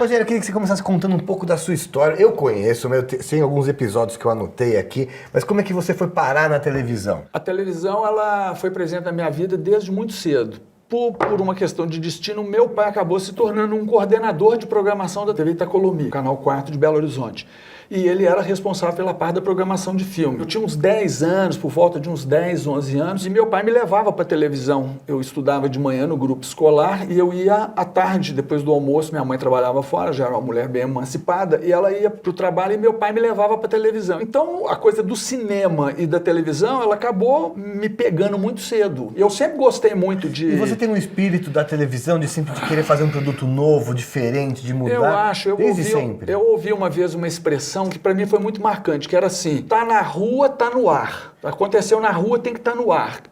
Rogério, eu queria que você começasse contando um pouco da sua história. Eu conheço, tem alguns episódios que eu anotei aqui, mas como é que você foi parar na televisão? A televisão, ela foi presente na minha vida desde muito cedo. Por uma questão de destino, meu pai acabou se tornando um coordenador de programação da TV Itacolomi, Canal 4 de Belo Horizonte. E ele era responsável pela parte da programação de filme. Eu tinha uns 10 anos, por volta de uns 10, 11 anos, e meu pai me levava para televisão. Eu estudava de manhã no grupo escolar e eu ia à tarde, depois do almoço. Minha mãe trabalhava fora, já era uma mulher bem emancipada, e ela ia para o trabalho e meu pai me levava para televisão. Então, a coisa do cinema e da televisão, ela acabou me pegando muito cedo. Eu sempre gostei muito de... E você tem um espírito da televisão de sempre de querer fazer um produto novo, diferente, de mudar? Eu acho, desde sempre. Eu ouvi uma vez uma expressão que para mim foi muito marcante, que era assim: tá na rua, tá no ar. Aconteceu na rua, tem que estar no ar.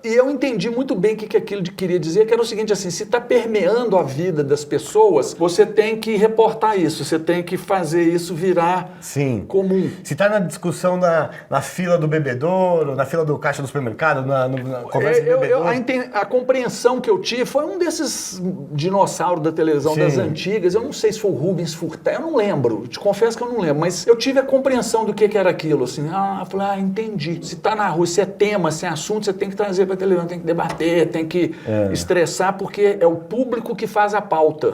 E eu entendi muito bem o que aquilo queria dizer, que era o seguinte, assim, se está permeando a vida das pessoas, você tem que reportar isso, você tem que fazer isso virar comum. Se está na discussão na fila do bebedouro, na fila do caixa do supermercado, na conversa do bebedouro... A compreensão que eu tive foi um desses dinossauros da televisão das antigas, eu não sei se foi o Rubens Furtado, eu não lembro, te confesso que eu não lembro, mas eu tive a compreensão do que era aquilo, assim, eu falei, entendi. Se está na rua, se é tema, se é assunto, você tem que trazer para a televisão, tem que debater, tem que estressar, porque é o público que faz a pauta.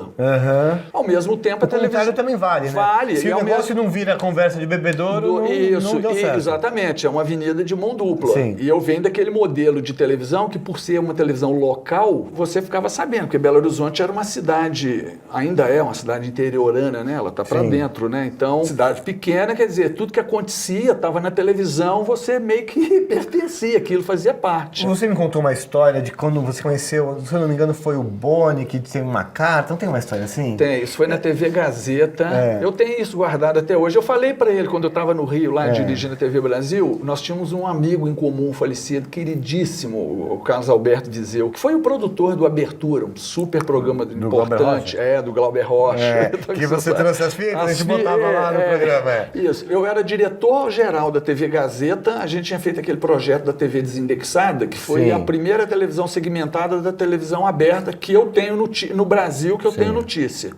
Ao mesmo tempo, a televisão também vale, né? Vale. Se o negócio não vira conversa de bebedouro, não deu certo. Exatamente, é uma avenida de mão dupla. Sim. E eu venho daquele modelo de televisão que, por ser uma televisão local, você ficava sabendo, porque Belo Horizonte era uma cidade, ainda é uma cidade interiorana, né? Ela está para dentro, né? Então, cidade pequena, quer dizer, tudo que acontecia estava na televisão, você meio que pertencia, aquilo fazia parte. Você me contou uma história de quando você conheceu, se eu não me engano, foi o Boni que tem uma carta, não tem uma história assim? Tem, isso foi na TV Gazeta, eu tenho isso guardado até hoje. Eu falei para ele, quando eu estava no Rio, lá dirigindo a TV Brasil, nós tínhamos um amigo em comum falecido, queridíssimo, o Carlos Alberto Viseu, que foi o produtor do Abertura, um super programa importante, do Glauber Rocha. Que você trouxe as fitas, a gente botava lá no programa. Isso, eu era diretor-geral da TV Gazeta, a gente tinha feito aquele projeto da TV Desindexada, que foi a primeira televisão segmentada da televisão aberta que eu tenho no Brasil, que eu tenho notícia.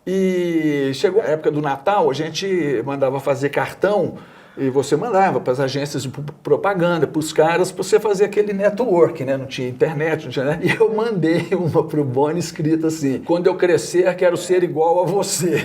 E chegou a época do Natal, a gente mandava fazer cartão e você mandava para as agências de propaganda, para os caras, para você fazer aquele network, né? Não tinha internet, não tinha nada. E eu mandei uma para o Boni escrita assim: quando eu crescer, quero ser igual a você.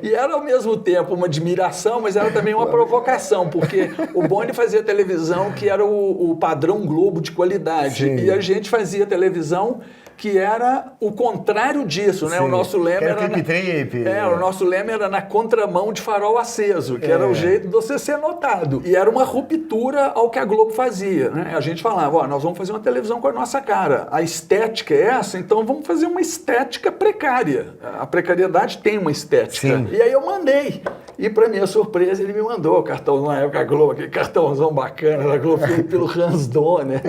E era ao mesmo tempo uma admiração, mas era também uma provocação, porque o Boni fazia televisão que era o padrão Globo de qualidade. E a gente fazia televisão que era o contrário disso, né? O nosso lema era o nosso lema era na contramão de farol aceso, que era o jeito de você ser notado. E era uma ruptura ao que a Globo fazia, né? A gente falava, nós vamos fazer uma televisão com a nossa cara. A estética é essa, então vamos fazer uma estética precária. A precariedade tem uma estética. E aí eu mandei. E para minha surpresa, ele me mandou o cartão, na época a Globo, aquele cartãozão bacana da Globo, feito pelo Hans Donner.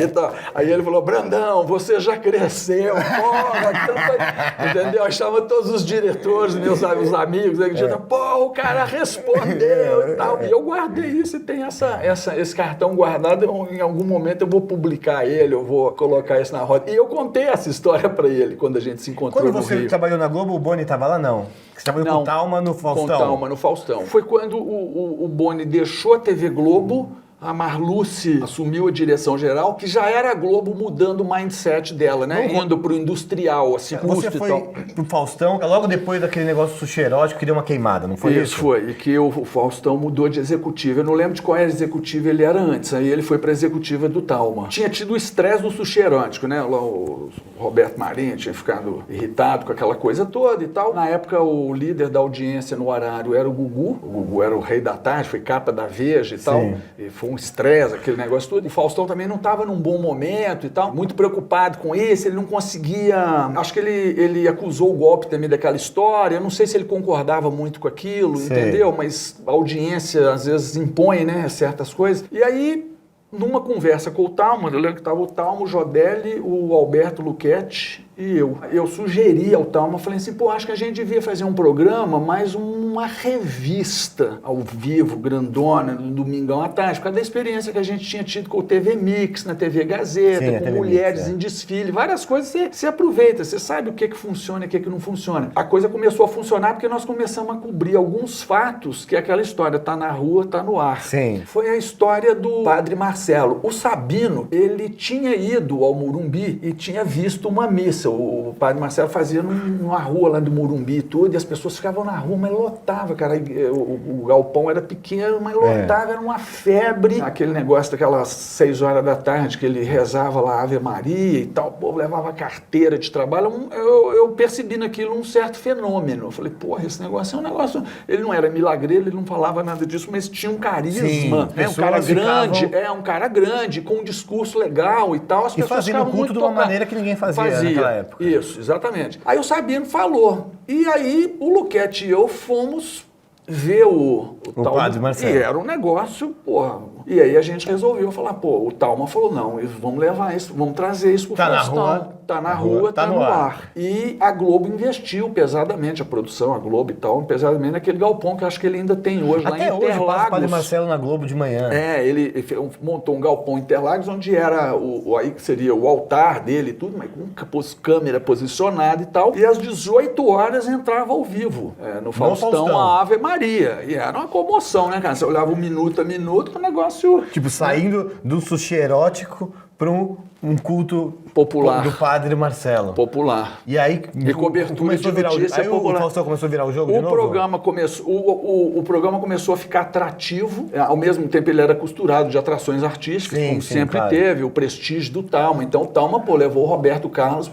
Então, aí ele falou, Brandão, você já cresceu, porra, entendeu? Eu achava todos os diretores, meus amigos, o cara respondeu e tal. E eu guardei isso e tem esse cartão guardado, em algum momento eu vou publicar ele, eu vou colocar isso na roda. E eu contei essa história para ele, quando a gente se encontrou no Rio. Quando você trabalhou na Globo, o Boni estava lá, não? Você trabalhou com o Thalma no Faustão? Com Thalma no Faustão. Foi quando o Boni deixou a TV Globo, a Marluce assumiu a direção geral, que já era a Globo mudando o mindset dela, né? Indo pro industrial, assim, Você foi pro Faustão, logo depois daquele negócio suxerótico que deu uma queimada, não foi isso? Isso foi, e que o Faustão mudou de executiva. Eu não lembro de qual era a executiva ele era antes, aí ele foi pra executiva do Thalma. Tinha tido o estresse do suxerótico, né? Lá o Roberto Marinho tinha ficado irritado com aquela coisa toda e tal. Na época, o líder da audiência no horário era o Gugu era o rei da tarde, foi capa da Veja e tal, e foi um estresse, aquele negócio todo. O Faustão também não estava num bom momento e tal, muito preocupado com isso, ele não conseguia... Acho que ele acusou o golpe também daquela história, eu não sei se ele concordava muito com aquilo, entendeu? Mas a audiência às vezes impõe, né, certas coisas. E aí, numa conversa com o Thalma, eu lembro que estava o Thalma, o Jodelli, o Alberto Luchetti e eu. Eu sugeri ao Talma, falei assim, pô, acho que a gente devia fazer um programa, mais uma revista ao vivo, grandona, no domingão à tarde, por causa da experiência que a gente tinha tido com o TV Mix, na TV Gazeta, Sim, com TV mulheres Mix, em desfile, várias coisas, você aproveita, você sabe o que funciona e o que não funciona. A coisa começou a funcionar porque nós começamos a cobrir alguns fatos, que é aquela história, tá na rua, tá no ar. Sim. Foi a história do Padre Marcelo. O Sabino, ele tinha ido ao Morumbi e tinha visto uma missa. O Padre Marcelo fazia numa rua lá do Morumbi e tudo, e as pessoas ficavam na rua, mas lotava, cara. O galpão era pequeno, mas lotava, era uma febre. Aquele negócio daquelas 6 horas da tarde, que ele rezava lá Ave Maria e tal, o povo levava carteira de trabalho. Eu percebi naquilo um certo fenômeno. Eu falei, porra, esse negócio é um negócio... Ele não era milagreiro, ele não falava nada disso, mas tinha um carisma. Sim, Um cara grande, um cara grande, com um discurso legal e tal. As E pessoas fazendo culto de uma maneira que ninguém fazia naquela época. Isso, exatamente. Aí o Sabino falou. E aí o Luquete e eu fomos ver o Talma, Padre Marcelo. e era um negócio, porra. E aí a gente resolveu falar, pô, o Talma falou, não, vamos levar isso, vamos trazer isso pro Faustão. Tá na rua, tá no ar. E a Globo investiu pesadamente, a produção, a Globo e tal, pesadamente naquele galpão que eu acho que ele ainda tem hoje, Até lá em hoje Interlagos. passa o Padre Marcelo na Globo de manhã. Ele montou um galpão em Interlagos, onde era aí que seria o altar dele e tudo, mas com câmera posicionada e tal. E às 18 horas entrava ao vivo, no Faustão, a Ave Maria. E era uma comoção, né, cara? Você olhava minuto a minuto, o negócio... Tipo, saindo do sushi erótico para um culto popular do Padre Marcelo. Popular. E aí cobertura de notícia aí popular. O Faustão começou a virar o jogo de novo? O programa começou a ficar atrativo. Ao mesmo tempo ele era costurado de atrações artísticas, como sempre teve, o prestígio do Talma. Então o Talma, levou o Roberto Carlos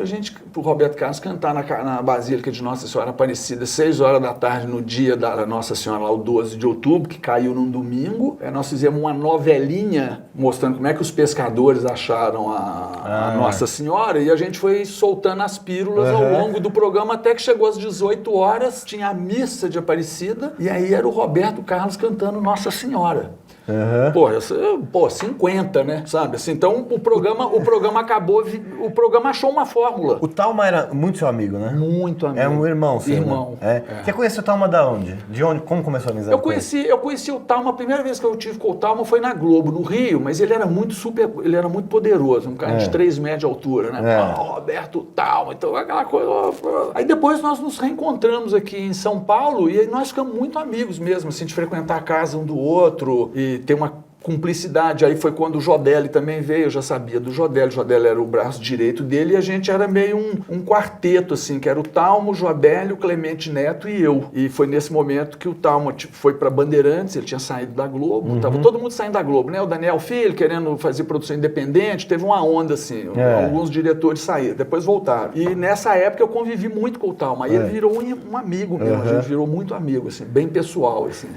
pro Roberto Carlos cantar na Basílica de Nossa Senhora Aparecida, 6 horas da tarde, no dia da Nossa Senhora, lá o 12 de outubro, que caiu num domingo. Nós fizemos uma novelinha mostrando como é que os pescadores acharam a Nossa Senhora, e a gente foi soltando as pílulas ao longo do programa, até que chegou às 18 horas, tinha a missa de Aparecida, e aí era o Roberto Carlos cantando Nossa Senhora. Pô, 50, né? Sabe? Assim, então o programa acabou, o programa achou uma fórmula. O Talma era muito seu amigo, né? Muito amigo. É um irmão seu, Irmão. Né? Você conheceu o Talma da onde? De onde? Como começou a amizade? Eu conheci o Talma, a primeira vez que eu tive com o Talma foi na Globo, no Rio, mas ele era muito poderoso, um cara de 3 metros de altura, né? Roberto Talma, então aquela coisa. Aí depois nós nos reencontramos aqui em São Paulo e aí nós ficamos muito amigos mesmo, assim, de frequentar a casa um do outro e ter uma cumplicidade. Aí foi quando o Jodelli também veio, eu já sabia do Jodelli. O Jodelli era o braço direito dele e a gente era meio um quarteto, assim, que era o Talma, o Jodelli, o Clemente Neto e eu. E foi nesse momento que o Talma foi pra Bandeirantes, ele tinha saído da Globo, tava todo mundo saindo da Globo, né? O Daniel Filho querendo fazer produção independente, teve uma onda, assim, alguns diretores saíram, depois voltaram. E nessa época eu convivi muito com o Talma, aí ele virou um amigo meu, a gente virou muito amigo, assim, bem pessoal, assim.